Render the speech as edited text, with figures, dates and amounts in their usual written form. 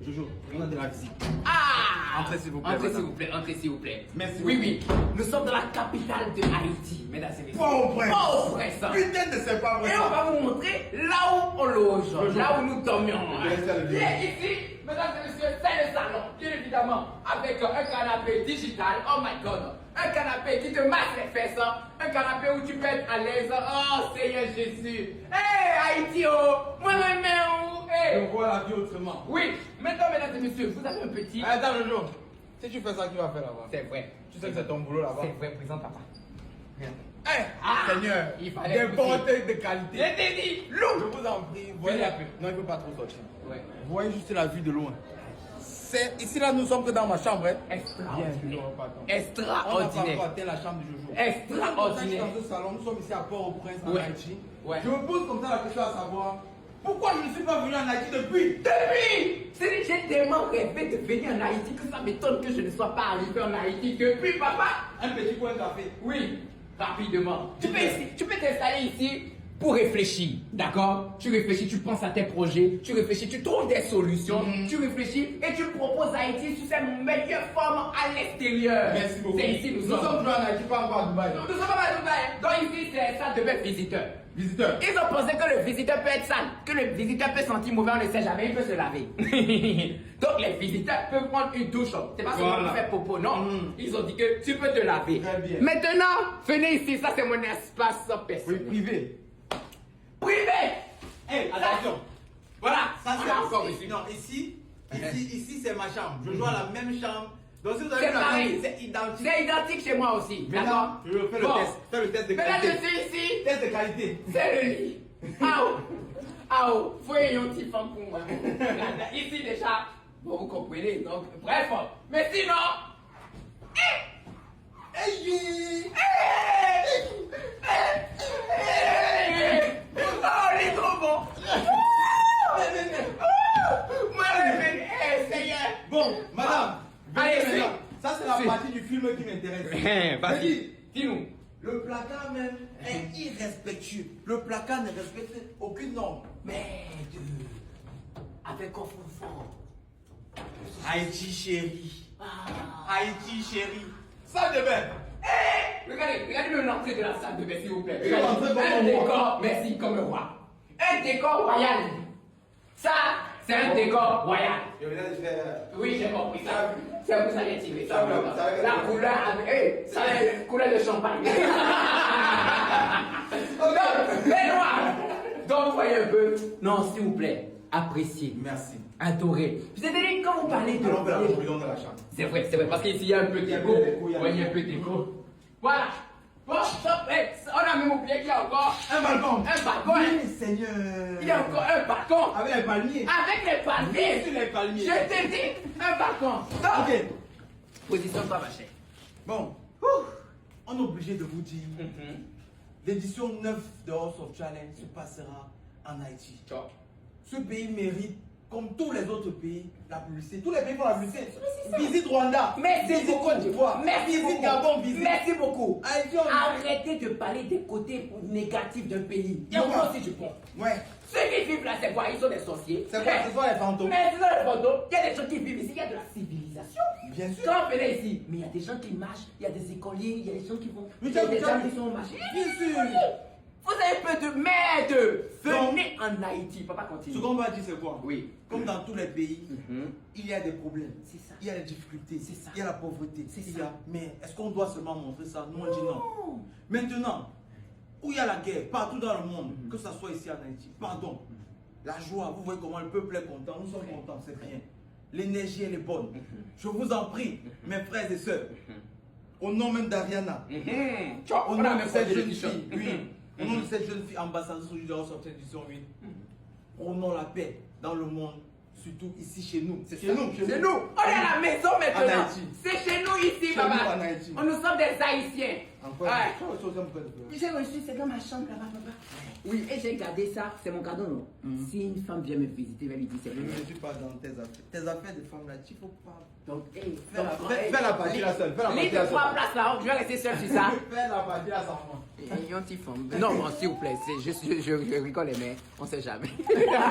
Jojo, on a de la visite. Ah! Entrez s'il vous plaît. Entrez s'il vous plaît, entrez s'il vous plaît. Merci Oui, beaucoup. oui. Nous sommes dans la capitale de Haïti, mesdames et messieurs. Port-au-Prince. Port-au-Prince. Putain de c'est pas vrai Et on ça. va vous montrer là où on loge, là où nous dormions. Je Bien ici, mesdames et messieurs, c'est le salon, bien évidemment, avec un canapé digital. Oh my god. Un canapé qui te masse les fesses, un canapé où tu peux être à l'aise. Oh Seigneur Jésus. Hey Haïti, oh, moi-même, oh, hey. On voit la vie autrement. Oui, maintenant, mesdames et messieurs, vous avez un petit. Attends, Jojo. Si tu fais ça, qui va faire là-bas? C'est vrai. Tu sais que c'est ton boulot là-bas. C'est vrai, présent papa. Seigneur, il fallait des pousser. portes de qualité. Je t'ai dit, Je loup. vous en prie, voyez un peu. Non, il ne faut pas trop sortir. Ouais. Vous voyez juste la vue de loin. Ici là, nous sommes que dans ma chambre. Hein. Extraordinaire. Bien, on va pas attendre. On n'a pas Extraordinaire. encore atteint la chambre du Jojo. Extraordinaire. Dans ce salon, nous sommes ici à Port-au-Prince, en Ouais. Haïti. Ouais. Je me pose comme ça la question à savoir pourquoi je ne suis pas venu en Haïti depuis. J'ai tellement rêvé de venir en Haïti que ça m'étonne que je ne sois pas arrivé en Haïti depuis, papa. Un petit coin de café. Oui, rapidement. Tu peux t'installer ici pour réfléchir, d'accord? Tu réfléchis, tu penses à tes projets, tu réfléchis, tu trouves des solutions, tu réfléchis et tu proposes Haïti sous sa meilleure forme à l'extérieur. Merci beaucoup. C'est ici, nous sommes. toujours en Haïti, pas encore à Dubaï. Nous sommes pas à Dubaï. Donc ici, c'est ça devait visiteur. Visiteur. Ils ont pensé que le visiteur peut être sale, que le visiteur peut sentir mauvais, on ne sait jamais, il peut se laver. Donc les visiteurs peuvent prendre une douche. C'est pas seulement pour faire popo, non. Ils ont dit que tu peux te laver. Très bien. Maintenant, venez ici, ça c'est mon espace Oui, personnel. privé. Privé. Hé, attention. Voilà, Ça on c'est a encore ici. ici. Non, ici c'est ma chambre. Je joue à la même chambre. Donc si vous avez C'est pareil. c'est identique. C'est identique chez moi aussi, d'accord? Maintenant, je fais le Bon. test. Fais le test de Maintenant, qualité. je suis ici. Test de qualité. C'est le lit. Faut y avoir un petit femme pour moi. Ici déjà, bon, vous comprenez, donc, bref. Mais sinon, oh, il est trop bon. Moi, Seigneur. Bon, madame. Allez, venez suis. maintenant. Ça c'est la Suis. partie du film qui m'intéresse. Vas-y, dis-nous. Le placard même est irrespectueux. Le placard ne respecte aucune norme. Mais avec coffre fort. Haïti chérie. Ah. Haïti chérie. Ça de même. Regardez l'entrée de la salle de bain, s'il vous plaît. Je vais entrer comme Un un décor, roi. merci, comme un roi. Un décor royal. Ça, c'est un décor royal. Je viens de faire. Oui, j'ai compris ça. C'est vous allez tirer ça. Ça, La couleur, ça est couleur de champagne. Donc, les noirs. Donc, voyez un peu. Non, s'il vous plaît, appréciez. Merci. Adorez. C'est-à-dire, quand vous parlez de. Allons faire la conclusion de la chambre. C'est vrai, parce qu'ici il y a un peu Il y a d'écho. un peu d'écho, il y a un Ouais, il y a un peu d'écho. Voilà. Bon, stop. Hey, on a même oublié qu'il y a encore Un balcon. un balcon. Hein. Oui, Seigneur. Il y a encore un balcon. Avec les palmiers. Avec les palmiers. Sur les palmiers. Je t'ai dit, un balcon. Donc, Ok. position-toi, ma chère. Bon. On est obligé de vous dire. L'édition 9 de House of Challenge se passera en Haïti. Ciao. Ce pays mérite, comme tous les autres pays, la publicité. Tous les pays font la publicité. c'est ça. Visite Rwanda. Merci visite beaucoup. Côte d'Ivoire. Merci visite beaucoup. Gabon. Visite. Merci beaucoup. Haïti, on Arrêtez de parler des côtés négatifs d'un pays. Il y a Pourquoi? aussi du bon. Ouais. Ceux qui vivent là, c'est quoi? Ils sont des sorciers. C'est quoi? Ce sont les fantômes. Mais ce sont les fantômes. Il y a des gens qui vivent ici, il y a de la civilisation. Bien sûr. Quand on venait ici, mais il y a des gens qui marchent, il y a des écoliers, il y a des gens qui vont. Mais Il y a des tiens, gens qui sont marchés. Bien sûr. Vous avez peu de merde. Donc, Venez en Haïti. Papa continue. Ce qu'on va dire, c'est quoi? Oui. Comme dans tous les pays, Mhm. il y a des problèmes. C'est ça. Il y a des difficultés. C'est ça. Il y a la pauvreté. C'est Il ça. y a... Mais est-ce qu'on doit seulement montrer ça? Nous, on dit non. Non. Maintenant, où il y a la guerre, partout dans le monde, que ce soit ici en Haïti, pardon, la joie, vous voyez comment le peuple est content, nous sommes contents, c'est rien. L'énergie, elle est bonne. Je vous en prie, mes frères et sœurs, au nom même d'Ariana, au nom de cette jeune fille, oui, au nom de cette jeune fille ambassadrice du House of Édition 8, prônons la paix dans le monde, surtout ici chez nous. C'est chez nous, C'est nous. On est à la maison En maintenant. Haïti. C'est chez nous ici, Chez papa. nous, en Haïti. Nous sommes des Haïtiens. Encore Ouais. une J'ai reçu, c'est dans ma chambre là-bas, papa. Oui, et j'ai gardé ça, c'est mon cadeau, non? Si une femme vient me visiter, elle va lui dire c'est Je vrai. ne suis pas dans tes affaires. Tes affaires de femme là, il faut pas. Donc, hey, Fais la partie là seule. Fais la Lis partie là de trois seule. places là, je vais rester seul sur ça. Fais la partie là sans moi. Et un petit femme. Non, bon, s'il vous plaît, je rigole, mais on sait jamais.